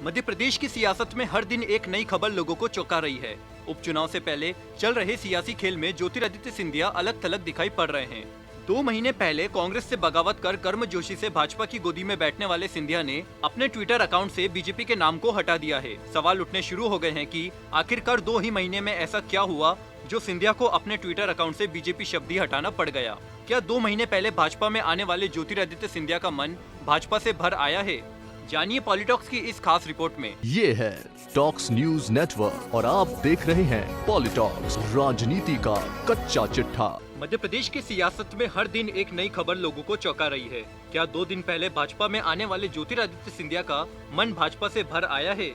मध्य प्रदेश की सियासत में हर दिन एक नई खबर लोगों को चौंका रही है। उपचुनाव से पहले चल रहे सियासी खेल में ज्योतिरादित्य सिंधिया अलग थलग दिखाई पड़ रहे हैं। 2 महीने पहले कांग्रेस से बगावत कर गर्मजोशी से भाजपा की गोदी में बैठने वाले सिंधिया ने अपने ट्विटर अकाउंट से बीजेपी के नाम को हटा दिया है। सवाल उठने शुरू हो गए हैं कि आखिरकार 2 ही महीने में ऐसा क्या हुआ जो सिंधिया को अपने ट्विटर अकाउंट से बीजेपी शब्द ही हटाना पड़ गया। क्या 2 महीने पहले भाजपा में आने वाले ज्योतिरादित्य सिंधिया का मन भाजपा से भर आया है? जानिए पॉलिटॉक्स की इस खास रिपोर्ट में। ये है टॉक्स न्यूज नेटवर्क और आप देख रहे हैं पॉलिटॉक्स, राजनीति का कच्चा चिट्ठा। मध्य प्रदेश की सियासत में हर दिन एक नई खबर लोगों को चौंका रही है। क्या 2 दिन पहले भाजपा में आने वाले ज्योतिरादित्य सिंधिया का मन भाजपा से भर आया है?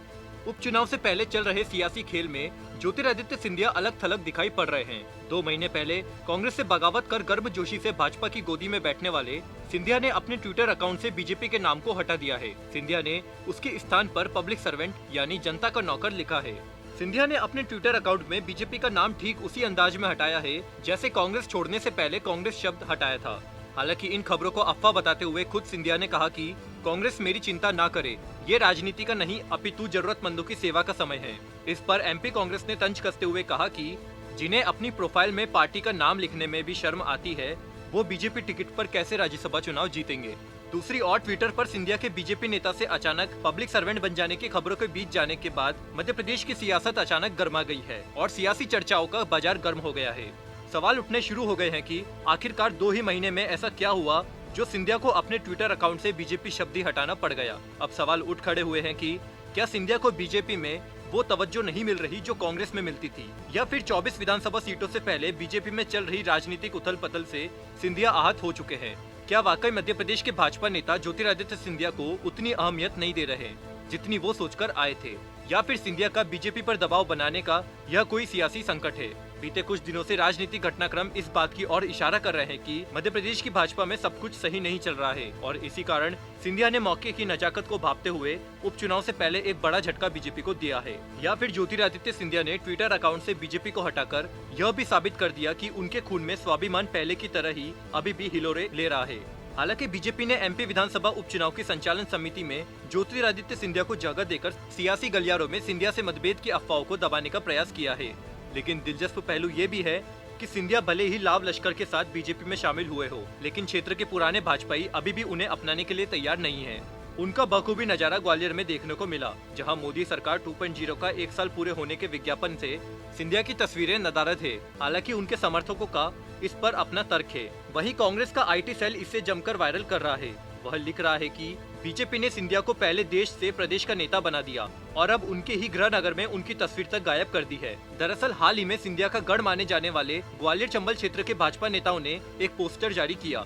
उपचुनाव से पहले चल रहे सियासी खेल में ज्योतिरादित्य सिंधिया अलग थलग दिखाई पड़ रहे हैं। 2 महीने पहले कांग्रेस से बगावत कर गर्मजोशी से भाजपा की गोदी में बैठने वाले सिंधिया ने अपने ट्विटर अकाउंट से बीजेपी के नाम को हटा दिया है। सिंधिया ने उसके स्थान पर पब्लिक सर्वेंट यानी जनता का नौकर लिखा है। सिंधिया ने अपने ट्विटर अकाउंट में बीजेपी का नाम ठीक उसी अंदाज में हटाया है जैसे कांग्रेस छोड़ने से पहले कांग्रेस शब्द हटाया था। हालांकि इन खबरों को अफवाह बताते हुए खुद सिंधिया ने कहा कि कांग्रेस मेरी चिंता ना करे, ये राजनीति का नहीं अपितु जरूरतमंदों की सेवा का समय है। इस पर एमपी कांग्रेस ने तंज कसते हुए कहा कि जिन्हें अपनी प्रोफाइल में पार्टी का नाम लिखने में भी शर्म आती है, वो बीजेपी टिकट पर कैसे राज्यसभा चुनाव जीतेंगे। दूसरी ओर ट्विटर पर सिंधिया के बीजेपी नेता से अचानक पब्लिक सर्वेंट बन जाने की खबरों के बीच जाने के बाद मध्य प्रदेश की सियासत अचानक गर्मा गई है और सियासी चर्चाओं का बाजार गर्म हो गया है। सवाल उठने शुरू हो गए हैं कि आखिरकार 2 ही महीने में ऐसा क्या हुआ जो सिंधिया को अपने ट्विटर अकाउंट से बीजेपी शब्द ही हटाना पड़ गया। अब सवाल उठ खड़े हुए हैं कि क्या सिंधिया को बीजेपी में वो तवज्जो नहीं मिल रही जो कांग्रेस में मिलती थी, या फिर 24 विधानसभा सीटों से पहले बीजेपी में चल रही राजनीतिक उथल पथल से सिंधिया आहत हो चुके हैं। क्या वाकई मध्य प्रदेश के भाजपा नेता ज्योतिरादित्य सिंधिया को उतनी अहमियत नहीं दे रहे जितनी वो सोचकर आए थे, या फिर सिंधिया का बीजेपी पर दबाव बनाने का यह कोई सियासी संकट है? बीते कुछ दिनों से राजनीतिक घटनाक्रम इस बात की ओर इशारा कर रहे हैं कि मध्य प्रदेश की भाजपा में सब कुछ सही नहीं चल रहा है और इसी कारण सिंधिया ने मौके की नजाकत को भांपते हुए उपचुनाव से पहले एक बड़ा झटका बीजेपी को दिया है। या फिर ज्योतिरादित्य सिंधिया ने ट्विटर अकाउंट से बीजेपी को हटाकर यह भी साबित कर दिया कि उनके खून में स्वाभिमान पहले की तरह ही अभी भी हिलोरे ले रहा है। हालांकि बीजेपी ने एमपी विधानसभा उपचुनाव की संचालन समिति में ज्योतिरादित्य सिंधिया को जगह देकर सियासी गलियारों में सिंधिया से मतभेद की अफवाहों को दबाने का प्रयास किया है। लेकिन दिलचस्प पहलू ये भी है कि सिंधिया भले ही लाव लश्कर के साथ बीजेपी में शामिल हुए हो, लेकिन क्षेत्र के पुराने भाजपाई अभी भी उन्हें अपनाने के लिए तैयार नहीं है। उनका बखूबी नजारा ग्वालियर में देखने को मिला, जहां मोदी सरकार 2.0 का 1 साल पूरे होने के विज्ञापन से सिंधिया की तस्वीरें नदारद है। हालांकि उनके समर्थकों का इस पर अपना तर्क है। वहीं कांग्रेस का आईटी सेल इसे जमकर वायरल कर रहा है। वह लिख रहा है कि बीजेपी ने सिंधिया को पहले देश से प्रदेश का नेता बना दिया और अब उनके ही गृह नगर में उनकी तस्वीर तक गायब कर दी है। दरअसल हाल ही में सिंधिया का गढ़ माने जाने वाले ग्वालियर चंबल क्षेत्र के भाजपा नेताओं ने एक पोस्टर जारी किया।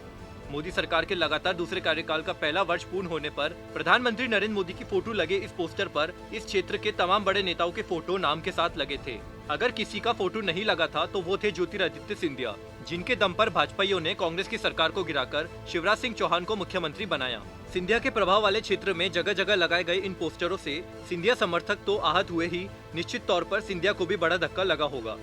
मोदी सरकार के लगातार दूसरे कार्यकाल का पहला वर्ष पूर्ण होने पर प्रधानमंत्री नरेंद्र मोदी की फोटो लगे इस पोस्टर पर इस क्षेत्र के तमाम बड़े नेताओं के फोटो नाम के साथ लगे थे। अगर किसी का फोटो नहीं लगा था तो वो थे ज्योतिरादित्य सिंधिया, जिनके दम पर भाजपाइयों ने कांग्रेस की सरकार को गिराकर शिवराज सिंह चौहान को मुख्यमंत्री बनाया। सिंधिया के प्रभाव वाले क्षेत्र में जगह जगह लगाए गए इन पोस्टरों से सिंधिया समर्थक तो आहत हुए ही, निश्चित तौर पर सिंधिया को भी बड़ा धक्का लगा होगा।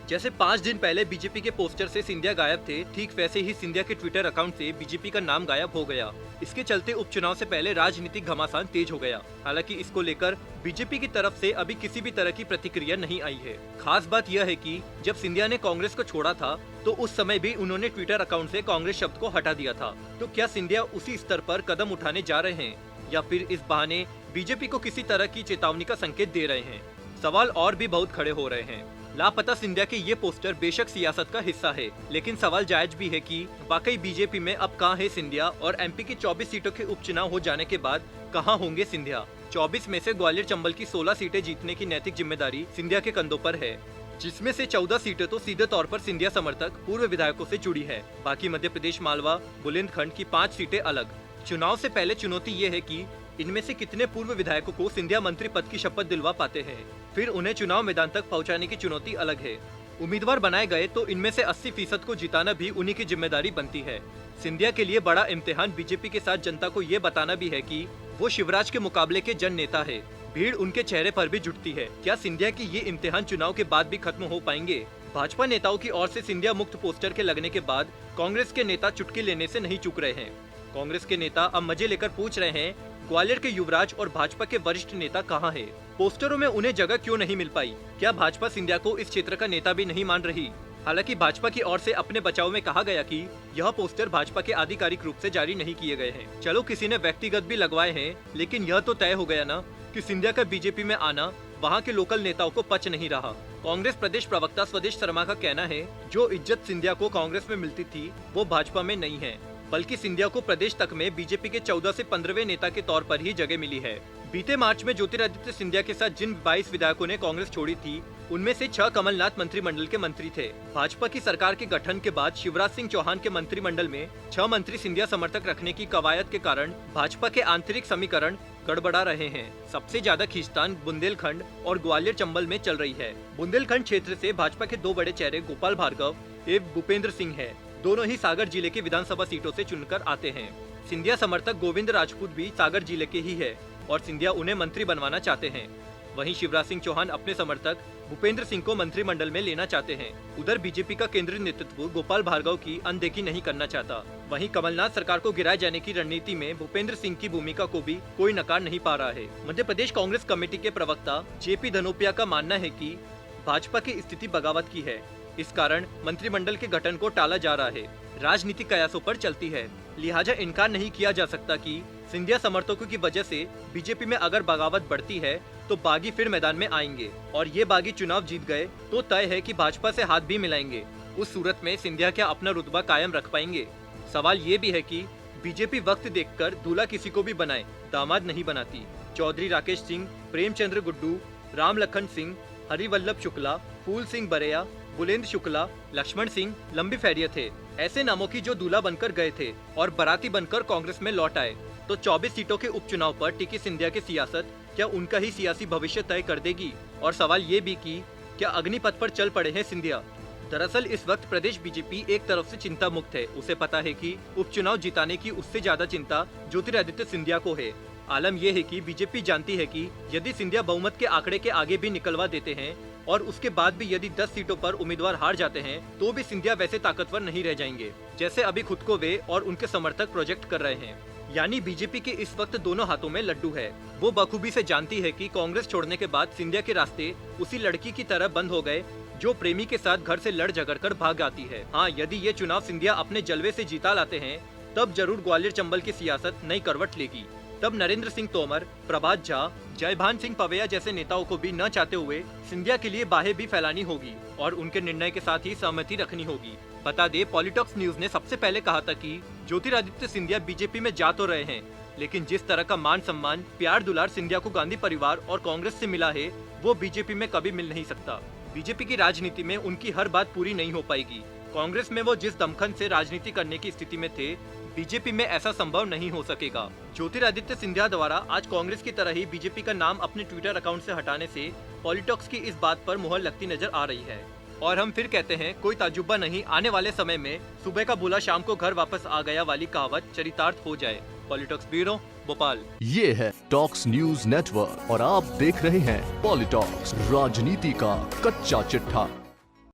जैसे 5 दिन पहले बीजेपी के पोस्टर से सिंधिया गायब थे, ठीक वैसे ही सिंधिया के ट्विटर अकाउंट से बीजेपी का नाम गायब हो गया। इसके चलते उपचुनाव से पहले राजनीतिक घमासान तेज हो गया। हालांकि इसको लेकर बीजेपी की तरफ से अभी किसी भी तरह की प्रतिक्रिया नहीं आई है। खास बात यह है कि जब सिंधिया ने कांग्रेस को छोड़ा था तो उस समय भी उन्होंने ट्विटर अकाउंट से कांग्रेस शब्द को हटा दिया था। तो क्या सिंधिया उसी स्तर पर कदम उठाने जा रहे हैं, या फिर इस बहाने बीजेपी को किसी तरह की चेतावनी का संकेत दे रहे हैं? सवाल और भी बहुत खड़े हो रहे हैं। लापता सिंधिया के ये पोस्टर बेशक सियासत का हिस्सा है, लेकिन सवाल जायज भी है कि वाकई बीजेपी में अब कहां है सिंधिया और एमपी की 24 सीटों के उपचुनाव हो जाने के बाद कहां होंगे सिंधिया। 24 में से ग्वालियर चंबल की 16 सीटें जीतने की नैतिक जिम्मेदारी सिंधिया के कंधों पर है, जिसमें से 14 सीटें तो सीधे तौर पर सिंधिया समर्थक पूर्व विधायकों से जुड़ी है। बाकी मध्य प्रदेश मालवा बुंदेलखंड की 5 सीटें अलग। चुनाव से पहले चुनौती ये है कि इनमें से कितने पूर्व विधायकों को सिंधिया मंत्री पद की शपथ दिलवा पाते हैं, फिर उन्हें चुनाव मैदान तक पहुंचाने की चुनौती अलग है। उम्मीदवार बनाए गए तो इनमें से 80% को जिताना भी उन्हीं की जिम्मेदारी बनती है। सिंधिया के लिए बड़ा इम्तिहान बीजेपी के साथ जनता को ये बताना भी है कि वो शिवराज के मुकाबले के जन नेता है। भीड़ उनके चेहरे पर भी जुटती है। क्या सिंधिया की ये इम्तिहान चुनाव के बाद भी खत्म हो पाएंगे? भाजपा नेताओं की ओर से सिंधिया मुक्त पोस्टर के लगने के बाद कांग्रेस के नेता चुटकी लेने से नहीं चूक रहे हैं। कांग्रेस के नेता अब मजे लेकर पूछ रहे हैं ग्वालियर के युवराज और भाजपा के वरिष्ठ नेता कहाँ है? पोस्टरों में उन्हें जगह क्यों नहीं मिल पाई? क्या भाजपा सिंधिया को इस क्षेत्र का नेता भी नहीं मान रही? हालांकि भाजपा की ओर से अपने बचाव में कहा गया कि यह पोस्टर भाजपा के आधिकारिक रूप से जारी नहीं किए गए हैं। चलो किसी ने व्यक्तिगत भी लगवाए हैं, लेकिन यह तो तय हो गया ना कि सिंधिया का बीजेपी में आना वहां के लोकल नेताओं को पच नहीं रहा। कांग्रेस प्रदेश प्रवक्ता स्वदेश शर्मा का कहना है, जो इज्जत सिंधिया को कांग्रेस में मिलती थी वो भाजपा में नहीं है, बल्कि सिंधिया को प्रदेश तक में बीजेपी के 14 से 15वें नेता के तौर पर ही जगह मिली है। बीते मार्च में ज्योतिरादित्य सिंधिया के साथ जिन 22 विधायकों ने कांग्रेस छोड़ी थी, उनमें से 6 कमलनाथ मंत्रिमंडल के मंत्री थे। भाजपा की सरकार के गठन के बाद शिवराज सिंह चौहान के मंत्रिमंडल में 6 मंत्री सिंधिया समर्थक रखने की कवायद के कारण भाजपा के आंतरिक समीकरण गड़बड़ा रहे हैं। सबसे ज्यादा खींचतान बुंदेलखंड और ग्वालियर चंबल में चल रही है। बुंदेलखंड क्षेत्र से भाजपा के 2 बड़े चेहरे गोपाल भार्गव एवं भूपेंद्र सिंह है। दोनों ही सागर जिले के विधानसभा सीटों से चुनकर आते हैं। सिंधिया समर्थक गोविंद राजपूत भी सागर जिले के ही है और सिंधिया उन्हें मंत्री बनवाना चाहते हैं। वहीं शिवराज सिंह चौहान अपने समर्थक भूपेंद्र सिंह को मंत्रिमंडल में लेना चाहते हैं। उधर बीजेपी का केंद्रीय नेतृत्व गोपाल भार्गव की अनदेखी नहीं करना चाहता। वहीं कमलनाथ सरकार को गिराए जाने की रणनीति में भूपेंद्र सिंह की भूमिका को भी कोई नकार नहीं पा रहा है। मध्य प्रदेश कांग्रेस कमेटी के प्रवक्ता जेपी धनोपिया का मानना है कि भाजपा की स्थिति बगावत की है, इस कारण मंत्रिमंडल के गठन को टाला जा रहा है। राजनीतिक कयासों पर चलती है, लिहाजा इनकार नहीं किया जा सकता कि सिंधिया समर्थकों की वजह से बीजेपी में अगर बगावत बढ़ती है तो बागी फिर मैदान में आएंगे और ये बागी चुनाव जीत गए तो तय है कि भाजपा से हाथ भी मिलाएंगे। उस सूरत में सिंधिया क्या अपना रुतबा कायम रख पाएंगे? सवाल ये भी है कि बीजेपी वक्त देखकर दूल्हा किसी को भी बनाए, दामाद नहीं बनाती। चौधरी राकेश सिंह, प्रेमचंद्र गुड्डू, राम लखन सिंह, हरिवल्लभ शुक्ला, फूल सिंह बरेया, बुलेंद्र शुक्ला, लक्ष्मण सिंह लंबी फैरियत थे ऐसे नामों की जो दूल्हा बनकर गए थे और बाराती बनकर कांग्रेस में लौट आए। तो 24 सीटों के उपचुनाव पर टिकी सिंधिया की सियासत क्या उनका ही सियासी भविष्य तय कर देगी? और सवाल ये भी कि क्या अग्निपथ पर चल पड़े हैं सिंधिया? दरअसल इस वक्त प्रदेश बीजेपी एक तरफ से चिंता मुक्त है। उसे पता है कि उपचुनाव जिताने की उससे ज्यादा चिंता ज्योतिरादित्य सिंधिया को है। आलम यह है कि बीजेपी जानती है कि यदि सिंधिया बहुमत के आंकड़े के आगे भी निकलवा देते हैं और उसके बाद भी यदि 10 सीटों पर उम्मीदवार हार जाते हैं तो भी सिंधिया वैसे ताकतवर नहीं रह जाएंगे जैसे अभी खुद को वे और उनके समर्थक प्रोजेक्ट कर रहे हैं। यानी बीजेपी के इस वक्त दोनों हाथों में लड्डू है। वो बखूबी से जानती है कि कांग्रेस छोड़ने के बाद सिंधिया के रास्ते उसी लड़की की तरह बंद हो गए जो प्रेमी के साथ घर से लड़ झगड़ कर भाग आती है। हाँ, यदि ये चुनाव सिंधिया अपने जलवे से जीता लाते हैं तब जरूर ग्वालियर चंबल की सियासत नई करवट लेगी। तब नरेंद्र सिंह तोमर, प्रभात झा, जयभान सिंह पवैया जैसे नेताओं को भी न चाहते हुए सिंधिया के लिए बाहें भी फैलानी होगी और उनके निर्णय के साथ ही सहमति रखनी होगी। बता दे, पॉलिटॉक्स न्यूज ने सबसे पहले कहा था कि ज्योतिरादित्य सिंधिया बीजेपी में जा तो रहे हैं, लेकिन जिस तरह का मान सम्मान, प्यार दुलार सिंधिया को गांधी परिवार और कांग्रेस से मिला है वो बीजेपी में कभी मिल नहीं सकता। बीजेपी की राजनीति में उनकी हर बात पूरी नहीं हो पाएगी। कांग्रेस में वो जिस दमखम से राजनीति करने की स्थिति में थे, बीजेपी में ऐसा संभव नहीं हो सकेगा। ज्योतिरादित्य सिंधिया द्वारा आज कांग्रेस की तरह ही बीजेपी का नाम अपने ट्विटर अकाउंट से हटाने से पॉलिटॉक्स की इस बात पर मुहर लगती नजर आ रही है। और हम फिर कहते हैं, कोई ताजुब्बा नहीं, आने वाले समय में सुबह का भूला शाम को घर वापस आ गया वाली कहावत चरितार्थ हो जाए। पॉलिटॉक्स ब्यूरो, भोपाल। ये है टॉक्स न्यूज नेटवर्क और आप देख रहे हैं पॉलिटॉक्स, राजनीति का कच्चा चिट्ठा।